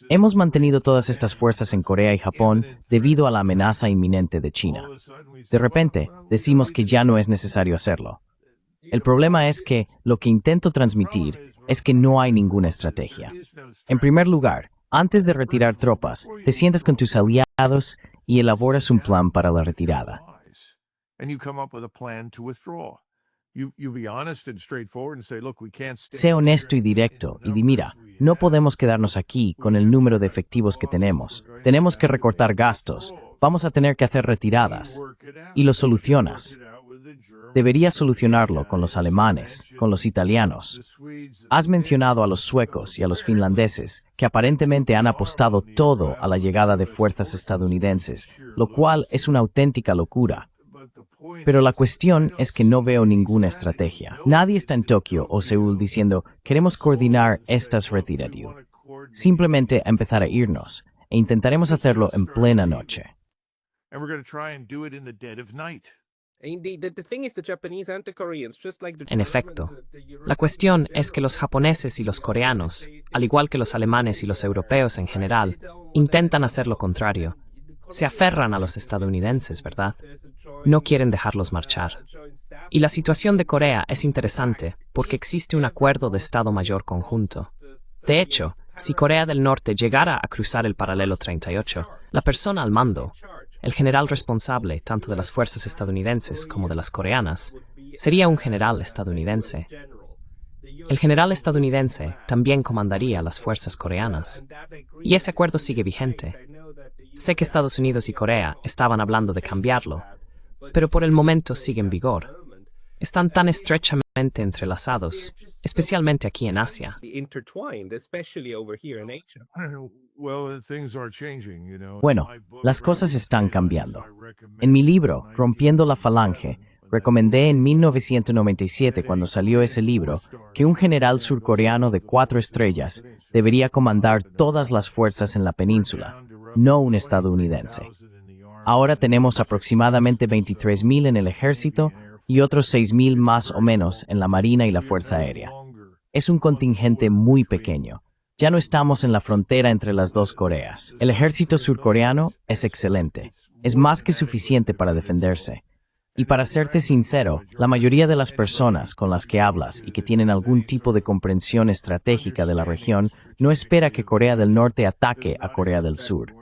Hemos mantenido todas estas fuerzas en Corea y Japón debido a la amenaza inminente de China. De repente, decimos que ya no es necesario hacerlo. El problema es que lo que intento transmitir es que no hay ninguna estrategia. En primer lugar, antes de retirar tropas, te sientas con tus aliados y elaboras un plan para la retirada. Sé honesto y directo y di, mira, no podemos quedarnos aquí con el número de efectivos que tenemos. Tenemos que recortar gastos. Vamos a tener que hacer retiradas. Y lo solucionas. Deberías solucionarlo con los alemanes, con los italianos. Has mencionado a los suecos y a los finlandeses, que aparentemente han apostado todo a la llegada de fuerzas estadounidenses, lo cual es una auténtica locura. Pero la cuestión es que no veo ninguna estrategia. Nadie está en Tokio o Seúl diciendo, queremos coordinar estas retiradas. Simplemente a empezar a irnos, e intentaremos hacerlo en plena noche.
En efecto, la cuestión es que los japoneses y los coreanos, al igual que los alemanes y los europeos en general, intentan hacer lo contrario. Se aferran a los estadounidenses, ¿verdad? No quieren dejarlos marchar. Y la situación de Corea es interesante porque existe un acuerdo de Estado Mayor conjunto. De hecho, si Corea del Norte llegara a cruzar el paralelo 38, la persona al mando, el general responsable tanto de las fuerzas estadounidenses como de las coreanas, sería un general estadounidense. El general estadounidense también comandaría las fuerzas coreanas. Y ese acuerdo sigue vigente. Sé que Estados Unidos y Corea estaban hablando de cambiarlo, pero por el momento sigue en vigor. Están tan estrechamente entrelazados, especialmente aquí en Asia.
Bueno, las cosas están cambiando. En mi libro, Rompiendo la Falange, recomendé en 1997, cuando salió ese libro, que un general surcoreano de 4 estrellas debería comandar todas las fuerzas en la península, no un estadounidense. Ahora tenemos aproximadamente 23,000 en el ejército y otros 6,000 más o menos en la Marina y la Fuerza Aérea. Es un contingente muy pequeño. Ya no estamos en la frontera entre las dos Coreas. El ejército surcoreano es excelente. Es más que suficiente para defenderse. Y para serte sincero, la mayoría de las personas con las que hablas y que tienen algún tipo de comprensión estratégica de la región no espera que Corea del Norte ataque a Corea del Sur.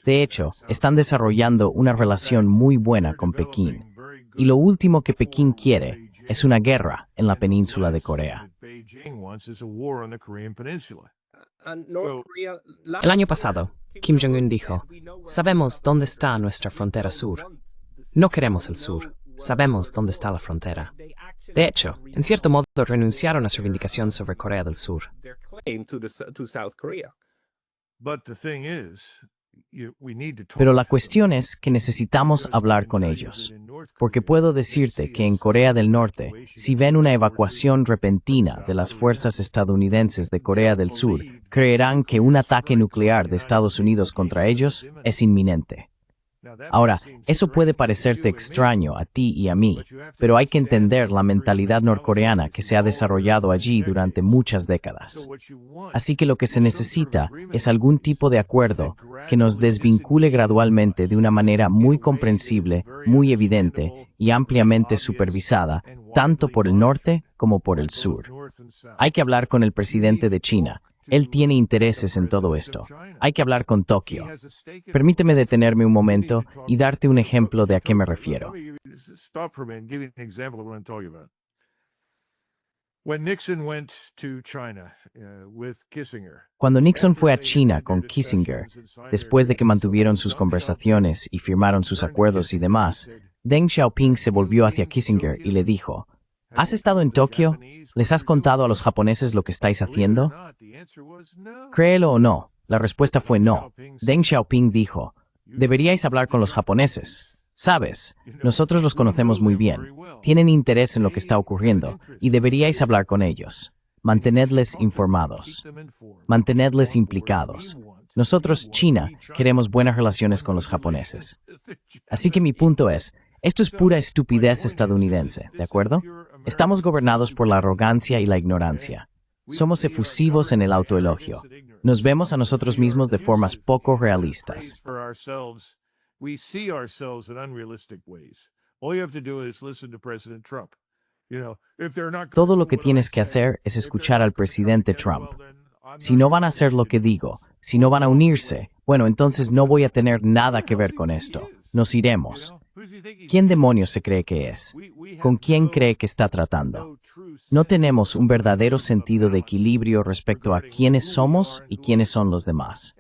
De hecho, están desarrollando una relación muy buena con Pekín. Y lo último que Pekín quiere es una guerra en la península de Corea.
El año pasado, Kim Jong-un dijo, sabemos dónde está nuestra frontera sur. No queremos el sur, sabemos dónde está la frontera. De hecho, en cierto modo renunciaron a su reivindicación sobre Corea del Sur.
Pero la cuestión es que necesitamos hablar con ellos. Porque puedo decirte que en Corea del Norte, si ven una evacuación repentina de las fuerzas estadounidenses de Corea del Sur, creerán que un ataque nuclear de Estados Unidos contra ellos es inminente. Ahora, eso puede parecerte extraño a ti y a mí, pero hay que entender la mentalidad norcoreana que se ha desarrollado allí durante muchas décadas. Así que lo que se necesita es algún tipo de acuerdo que nos desvincule gradualmente de una manera muy comprensible, muy evidente y ampliamente supervisada, tanto por el norte como por el sur. Hay que hablar con el presidente de China. Él tiene intereses en todo esto. Hay que hablar con Tokio. Permíteme detenerme un momento y darte un ejemplo de a qué me refiero. Cuando Nixon fue a China con Kissinger, después de que mantuvieron sus conversaciones y firmaron sus acuerdos y demás, Deng Xiaoping se volvió hacia Kissinger y le dijo, ¿has estado en Tokio? ¿Les has contado a los japoneses lo que estáis haciendo? Créelo o no, la respuesta fue no. Deng Xiaoping dijo, deberíais hablar con los japoneses. Sabes, nosotros los conocemos muy bien. Tienen interés en lo que está ocurriendo y deberíais hablar con ellos. Mantenedles informados. Mantenedles implicados. Nosotros, China, queremos buenas relaciones con los japoneses. Así que mi punto es, esto es pura estupidez estadounidense, ¿de acuerdo? Estamos gobernados por la arrogancia y la ignorancia. Somos efusivos en el autoelogio. Nos vemos a nosotros mismos de formas poco realistas.
We see ourselves in unrealistic ways. All you have to do is listen to President Trump. You know, if they're not
Todo lo que tienes que hacer es escuchar al presidente Trump. Si no van a hacer lo que digo, si no van a unirse, bueno, entonces no voy a tener nada que ver con esto. Nos iremos. ¿Quién demonios se cree que es? ¿Con quién cree que está tratando? No tenemos un verdadero sentido de equilibrio respecto a quiénes somos y quiénes son los demás.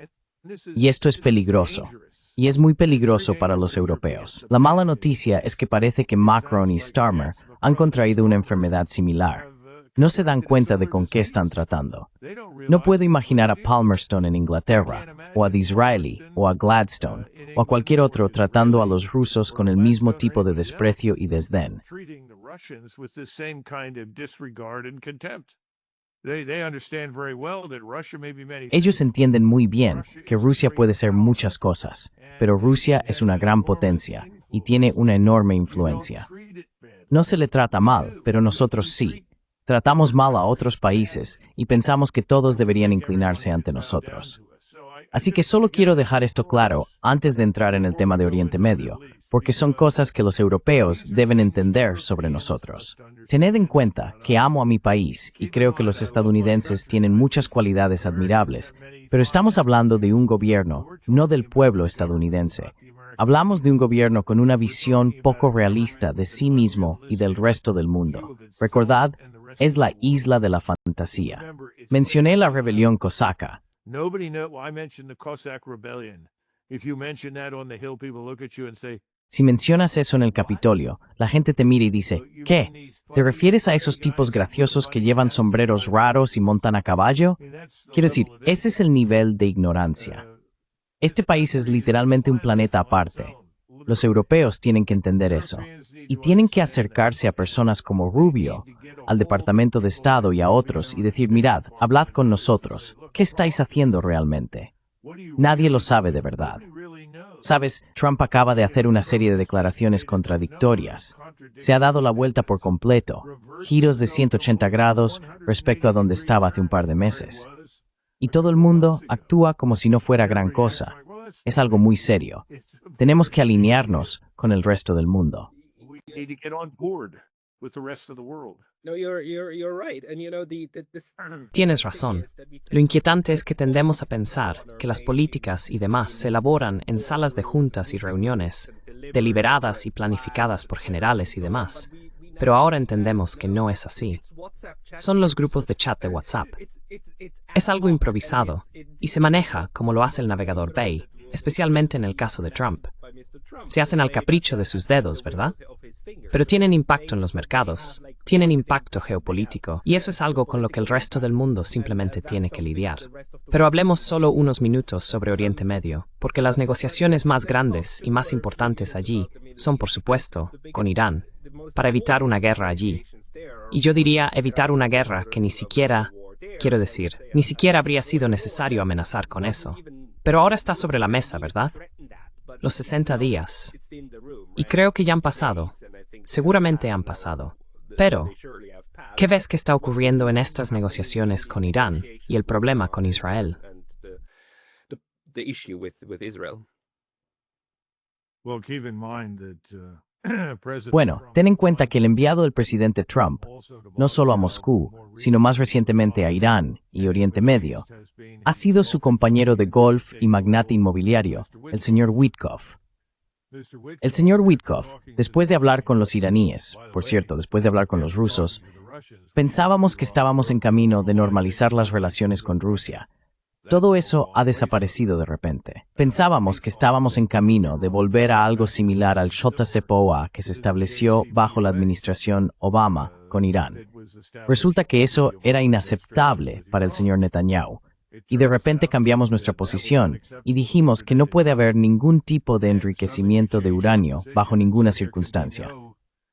Y esto es peligroso. Y es muy peligroso para los europeos. La mala noticia es que parece que Macron y Starmer han contraído una enfermedad similar. No se dan cuenta de con qué están tratando. No puedo imaginar a Palmerston en Inglaterra, o a Disraeli, o a Gladstone, o a cualquier otro tratando a los rusos con el mismo tipo de desprecio y desdén. Ellos entienden muy bien que Rusia puede ser muchas cosas, pero Rusia es una gran potencia y tiene una enorme influencia. No se le trata mal, pero nosotros sí. Tratamos mal a otros países y pensamos que todos deberían inclinarse ante nosotros. Así que solo quiero dejar esto claro antes de entrar en el tema de Oriente Medio, porque son cosas que los europeos deben entender sobre nosotros. Tened en cuenta que amo a mi país y creo que los estadounidenses tienen muchas cualidades admirables, pero estamos hablando de un gobierno, no del pueblo estadounidense. Hablamos de un gobierno con una visión poco realista de sí mismo y del resto del mundo. Recordad, es la isla de la fantasía. Mencioné la rebelión cosaca. Si mencionas eso en el Capitolio, la gente te mira y dice, ¿qué? ¿Te refieres a esos tipos graciosos que llevan sombreros raros y montan a caballo? Quiero decir, ese es el nivel de ignorancia. Este país es literalmente un planeta aparte. Los europeos tienen que entender eso. Y tienen que acercarse a personas como Rubio, al Departamento de Estado y a otros y decir, mirad, hablad con nosotros. ¿Qué estáis haciendo realmente? Nadie lo sabe de verdad. Sabes, Trump acaba de hacer una serie de declaraciones contradictorias. Se ha dado la vuelta por completo, giros de 180 grados respecto a donde estaba hace un par de meses. Y todo el mundo actúa como si no fuera gran cosa. Es algo muy serio. Tenemos que alinearnos con el resto del mundo.
Tienes razón. Lo inquietante es que tendemos a pensar que las políticas y demás se elaboran en salas de juntas y reuniones, deliberadas y planificadas por generales y demás. Pero ahora entendemos que no es así. Son los grupos de chat de WhatsApp. Es algo improvisado y se maneja como lo hace el navegador Bay, especialmente en el caso de Trump. Se hacen al capricho de sus dedos, ¿verdad? Pero tienen impacto en los mercados, tienen impacto geopolítico, y eso es algo con lo que el resto del mundo simplemente tiene que lidiar. Pero hablemos solo unos minutos sobre Oriente Medio, porque las negociaciones más grandes y más importantes allí son, por supuesto, con Irán, para evitar una guerra allí. Y yo diría evitar una guerra que ni siquiera, quiero decir, ni siquiera habría sido necesario amenazar con eso. Pero ahora está sobre la mesa, ¿verdad? Los 60 días. Y creo que ya han pasado. Seguramente han pasado. Pero, ¿qué ves que está ocurriendo en estas negociaciones con Irán y el problema con Israel?
Bueno, ten en cuenta que el enviado del presidente Trump, no solo a Moscú, sino más recientemente a Irán y Oriente Medio, ha sido su compañero de golf y magnate inmobiliario, el señor Witkoff. El señor Witkoff, después de hablar con los iraníes, por cierto, después de hablar con los rusos, pensábamos que estábamos en camino de normalizar las relaciones con Rusia. Todo eso ha desaparecido de repente. Pensábamos que estábamos en camino de volver a algo similar al JCPOA que se estableció bajo la administración Obama con Irán. Resulta que eso era inaceptable para el señor Netanyahu. Y de repente cambiamos nuestra posición y dijimos que no puede haber ningún tipo de enriquecimiento de uranio bajo ninguna circunstancia.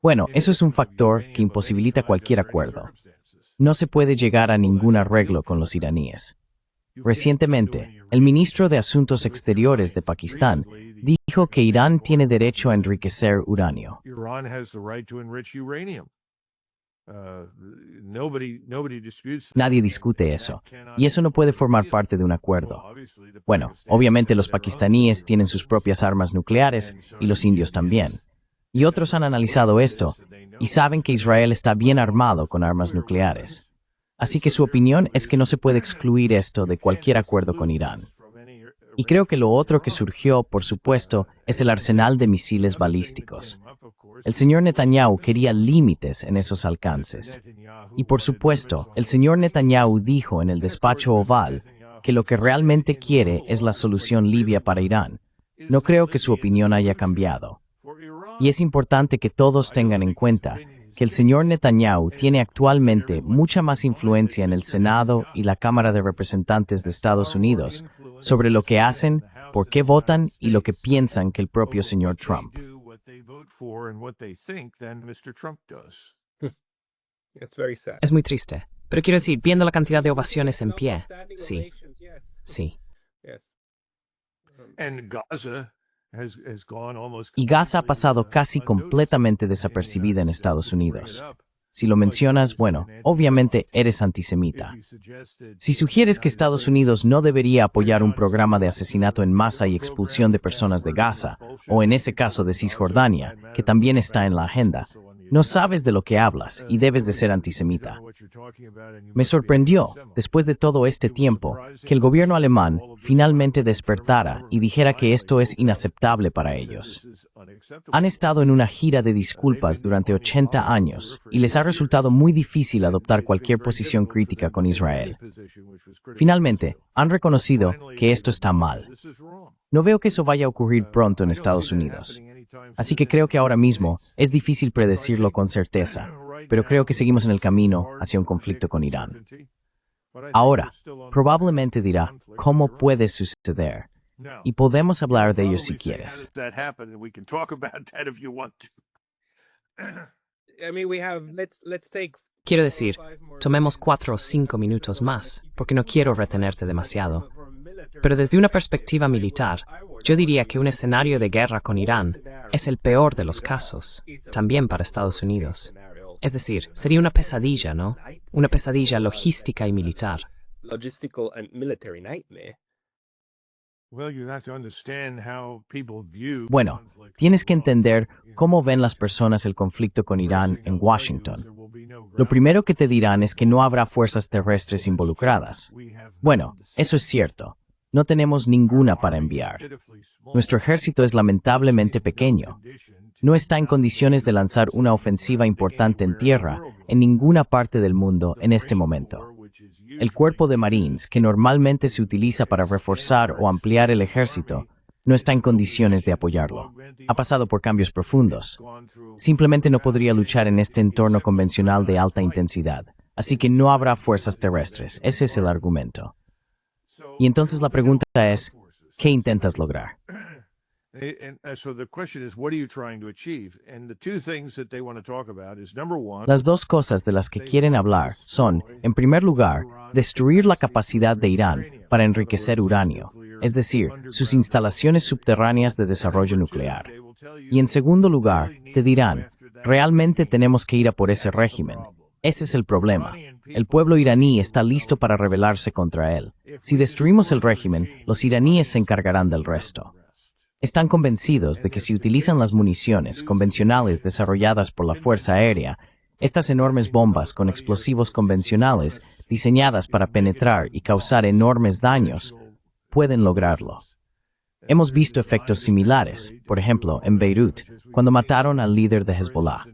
Bueno, eso es un factor que imposibilita cualquier acuerdo. No se puede llegar a ningún arreglo con los iraníes. Recientemente, el ministro de Asuntos Exteriores de Pakistán dijo que Irán tiene derecho a enriquecer uranio. Nadie discute eso, y eso no puede formar parte de un acuerdo. Bueno, obviamente los pakistaníes tienen sus propias armas nucleares y los indios también. Y otros han analizado esto y saben que Israel está bien armado con armas nucleares. Así que su opinión es que no se puede excluir esto de cualquier acuerdo con Irán. Y creo que lo otro que surgió, por supuesto, es el arsenal de misiles balísticos. El señor Netanyahu quería límites en esos alcances. Y por supuesto, el señor Netanyahu dijo en el despacho oval que lo que realmente quiere es la solución libia para Irán. No creo que su opinión haya cambiado. Y es importante que todos tengan en cuenta que el señor Netanyahu tiene actualmente mucha más influencia en el Senado y la Cámara de Representantes de Estados Unidos sobre lo que hacen, por qué votan y lo que piensan que el propio señor Trump.
It's very sad.
Es muy triste. Pero quiero decir, viendo la cantidad de ovaciones en pie, sí, sí.
Yes.
Y Gaza ha pasado casi completamente desapercibida en Estados Unidos. Si lo mencionas, bueno, obviamente eres antisemita. Si sugieres que Estados Unidos no debería apoyar un programa de asesinato en masa y expulsión de personas de Gaza, o en ese caso de Cisjordania, que también está en la agenda, no sabes de lo que hablas y debes de ser antisemita. Me sorprendió, después de todo este tiempo, que el gobierno alemán finalmente despertara y dijera que esto es inaceptable para ellos. Han estado en una gira de disculpas durante 80 años y les ha resultado muy difícil adoptar cualquier posición crítica con Israel. Finalmente, han reconocido que esto está mal. No veo que eso vaya a ocurrir pronto en Estados Unidos. Así que creo que ahora mismo es difícil predecirlo con certeza, pero creo que seguimos en el camino hacia un conflicto con Irán. Ahora, probablemente dirá, ¿cómo puede suceder? Y podemos hablar de ello si quieres.
I mean, let's take
Quiero decir, tomemos 4 o 5 minutos más, porque no quiero retenerte demasiado. Pero desde una perspectiva militar, yo diría que un escenario de guerra con Irán es el peor de los casos, también para Estados Unidos. Es decir, sería una pesadilla, ¿no? Una pesadilla logística y militar.
logistical and military nightmare.
Bueno, tienes que entender cómo ven las personas el conflicto con Irán en Washington. Lo primero que te dirán es que no habrá fuerzas terrestres involucradas. Bueno, eso es cierto. No tenemos ninguna para enviar. Nuestro ejército es lamentablemente pequeño. No está en condiciones de lanzar una ofensiva importante en tierra en ninguna parte del mundo en este momento. El cuerpo de Marines, que normalmente se utiliza para reforzar o ampliar el ejército, no está en condiciones de apoyarlo. Ha pasado por cambios profundos. Simplemente no podría luchar en este entorno convencional de alta intensidad. Así que no habrá fuerzas terrestres. Ese es el argumento. Y entonces la pregunta es, ¿qué intentas lograr? Las dos cosas de las que quieren hablar son, en primer lugar, destruir la capacidad de Irán para enriquecer uranio, es decir, sus instalaciones subterráneas de desarrollo nuclear. Y en segundo lugar, te dirán, realmente tenemos que ir a por ese régimen. Ese es el problema. El pueblo iraní está listo para rebelarse contra él. Si destruimos el régimen, los iraníes se encargarán del resto. Están convencidos de que si utilizan las municiones convencionales desarrolladas por la Fuerza Aérea, estas enormes bombas con explosivos convencionales diseñadas para penetrar y causar enormes daños, pueden lograrlo. Hemos visto efectos similares, por ejemplo, en Beirut, cuando mataron al líder de Hezbollah.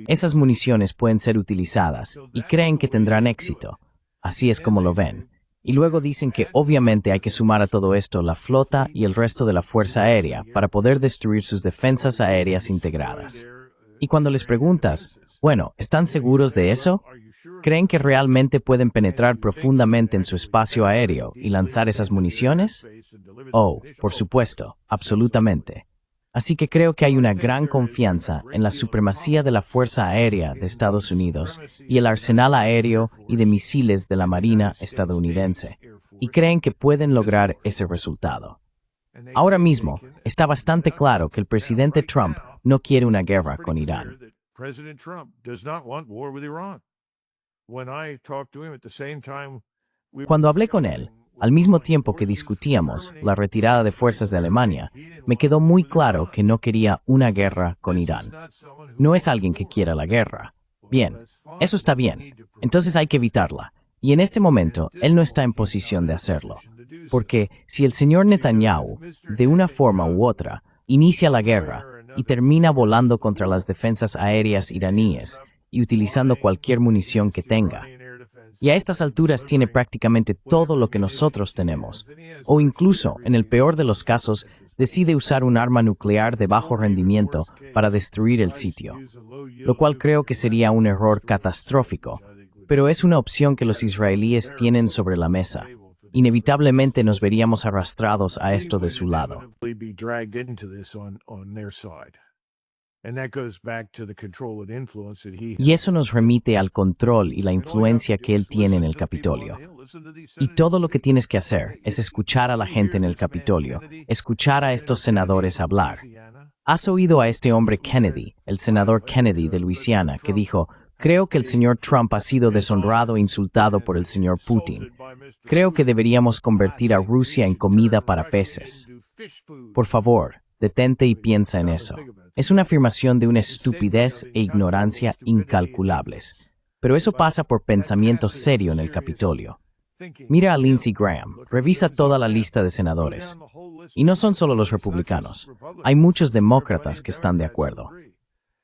Esas municiones pueden ser utilizadas y creen que tendrán éxito. Así es como lo ven. Y luego dicen que obviamente hay que sumar a todo esto la flota y el resto de la Fuerza Aérea para poder destruir sus defensas aéreas integradas. Y cuando les preguntas, bueno, ¿están seguros de eso? ¿Creen que realmente pueden penetrar profundamente en su espacio aéreo y lanzar esas municiones? Oh, por supuesto, absolutamente. Así que creo que hay una gran confianza en la supremacía de la Fuerza Aérea de Estados Unidos y el arsenal aéreo y de misiles de la Marina estadounidense, y creen que pueden lograr ese resultado. Ahora mismo, está bastante claro que el presidente Trump no quiere una guerra con Irán.
President Trump does not want war with Iran. When I talked to him at the same time,
Cuando hablé con él, al mismo tiempo que discutíamos la retirada de fuerzas de Alemania, me quedó muy claro que no quería una guerra con Irán. No es alguien que quiera la guerra. Bien, eso está bien. Entonces hay que evitarla. Y en este momento, él no está en posición de hacerlo. Porque si el señor Netanyahu, de una forma u otra, inicia la guerra y termina volando contra las defensas aéreas iraníes y utilizando cualquier munición que tenga, y a estas alturas tiene prácticamente todo lo que nosotros tenemos, o incluso, en el peor de los casos, decide usar un arma nuclear de bajo rendimiento para destruir el sitio, lo cual creo que sería un error catastrófico, pero es una opción que los israelíes tienen sobre la mesa. Inevitablemente nos veríamos arrastrados a esto de su lado. Y eso nos remite al control y la influencia que él tiene en el Capitolio. Y todo lo que tienes que hacer es escuchar a la gente en el Capitolio, escuchar a estos senadores hablar. ¿Has oído a este hombre Kennedy, el senador Kennedy de Luisiana, que dijo: creo que el señor Trump ha sido deshonrado e insultado por el señor Putin. Creo que deberíamos convertir a Rusia en comida para peces. Por favor, detente y piensa en eso. Es una afirmación de una estupidez e ignorancia incalculables. Pero eso pasa por pensamiento serio en el Capitolio. Mira a Lindsey Graham, revisa toda la lista de senadores. Y no son solo los republicanos. Hay muchos demócratas que están de acuerdo.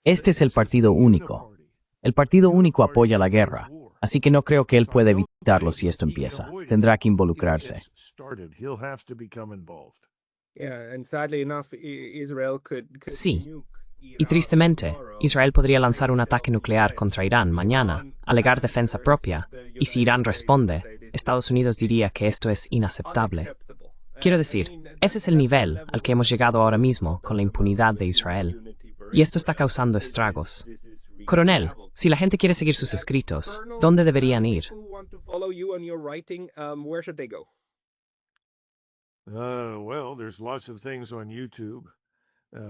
Este es el partido único. El partido único apoya la guerra, así que no creo que él pueda evitarlo si esto empieza. Tendrá que involucrarse.
Sí. Y tristemente, Israel podría lanzar un ataque nuclear contra Irán mañana, alegar defensa propia, y si Irán responde, Estados Unidos diría que esto es inaceptable. Quiero decir, ese es el nivel al que hemos llegado ahora mismo con la impunidad de Israel. Y esto está causando estragos. Coronel, si la gente quiere seguir sus escritos, ¿dónde deberían ir?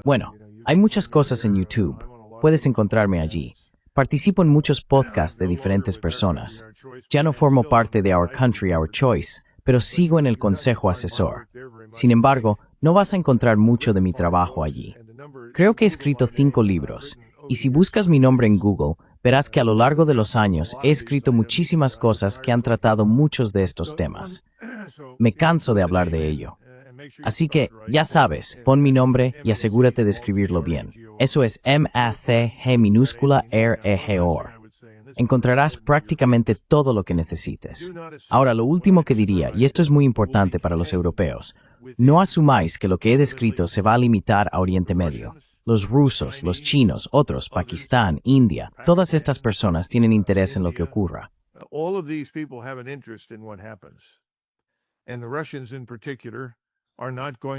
Bueno, hay muchas cosas en YouTube. Puedes encontrarme allí. Participo en muchos podcasts de diferentes personas. Ya no formo parte de Our Country, Our Choice, pero sigo en el consejo asesor. Sin embargo, no vas a encontrar mucho de mi trabajo allí. Creo que he escrito 5 libros, y si buscas mi nombre en Google, verás que a lo largo de los años he escrito muchísimas cosas que han tratado muchos de estos temas. Me canso de hablar de ello. Así que, ya sabes, pon mi nombre y asegúrate de escribirlo bien. Eso es MACG_REGOR. Encontrarás prácticamente todo lo que necesites. Ahora, lo último que diría, y esto es muy importante para los europeos, no asumáis que lo que he descrito se va a limitar a Oriente Medio. Los rusos, los chinos, otros, Pakistán, India, todas estas personas tienen interés en lo que ocurra.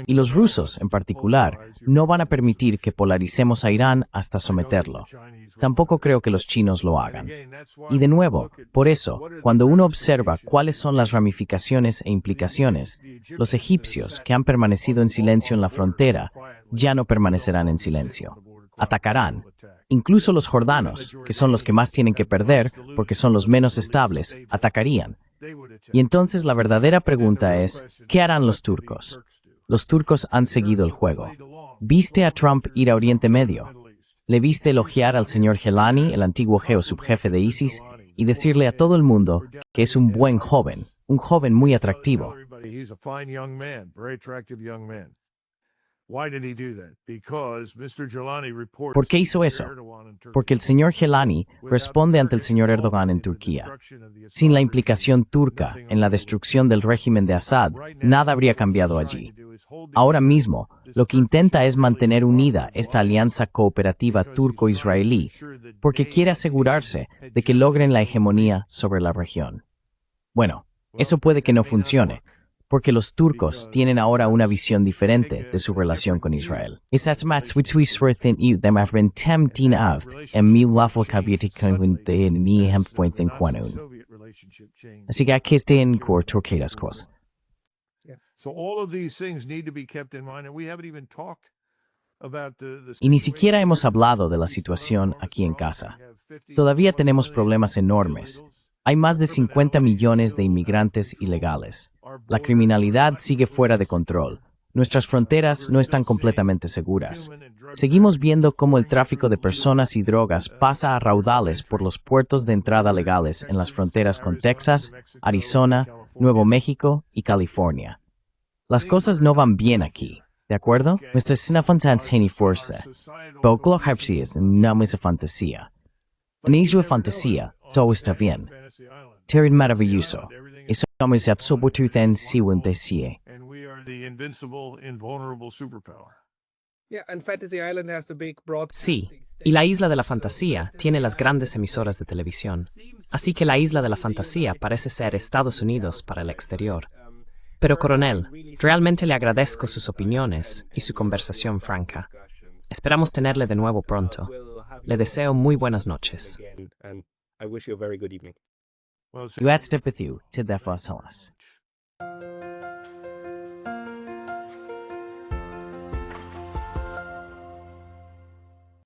Y los rusos, en particular, no van a permitir que polaricemos a Irán hasta someterlo. Tampoco creo que los chinos lo hagan. Y de nuevo, por eso, cuando uno observa cuáles son las ramificaciones e implicaciones, los egipcios, que han permanecido en silencio en la frontera, ya no permanecerán en silencio. Atacarán. Incluso los jordanos, que son los que más tienen que perder porque son los menos estables, atacarían. Y entonces la verdadera pregunta es, ¿qué harán los turcos? Los turcos han seguido el juego. ¿Viste a Trump ir a Oriente Medio? ¿Le viste elogiar al señor Helani, el antiguo subjefe de ISIS, y decirle a todo el mundo que es un buen joven, un joven muy atractivo? ¿Por qué hizo eso? Porque el señor Helani responde ante el señor Erdogan en Turquía. Sin la implicación turca en la destrucción del régimen de Assad, nada habría cambiado allí. Ahora mismo, lo que intenta es mantener unida esta alianza cooperativa turco-israelí, porque quiere asegurarse de que logren la hegemonía sobre la región. Bueno, eso puede que no funcione, porque los turcos tienen ahora una visión diferente de su relación con Israel. Así que aquí estén por todas las cosas.
So all of these things need to be kept in mind, and we haven't even talked about
Y ni siquiera hemos hablado de la situación aquí en casa. Todavía tenemos problemas enormes. Hay más de 50 millones de inmigrantes ilegales. La criminalidad sigue fuera de control. Nuestras fronteras no están completamente seguras. Seguimos viendo cómo el tráfico de personas y drogas pasa a raudales por los puertos de entrada legales en las fronteras con Texas, Arizona, Nuevo México y California. Las cosas no van bien aquí, ¿de acuerdo? Nuestra sinafantas heni fuerza. Pero es una mesa fantasía. En isla fantasía, todo está bien. Terren maravilloso. Somos absolutamente siwente.
and we are the invincible, invulnerable superpower.
Yeah, and Fantasy Island has the big
Sí, y la Isla de la Fantasía tiene las grandes emisoras de televisión. Así que la Isla de la Fantasía parece ser Estados Unidos para el exterior. Pero, coronel, realmente le agradezco sus opiniones y su conversación franca. Esperamos tenerle de nuevo pronto. Le deseo muy buenas noches.
And I wish you a very good evening.
Well,
You at step with you, to the Fosalas.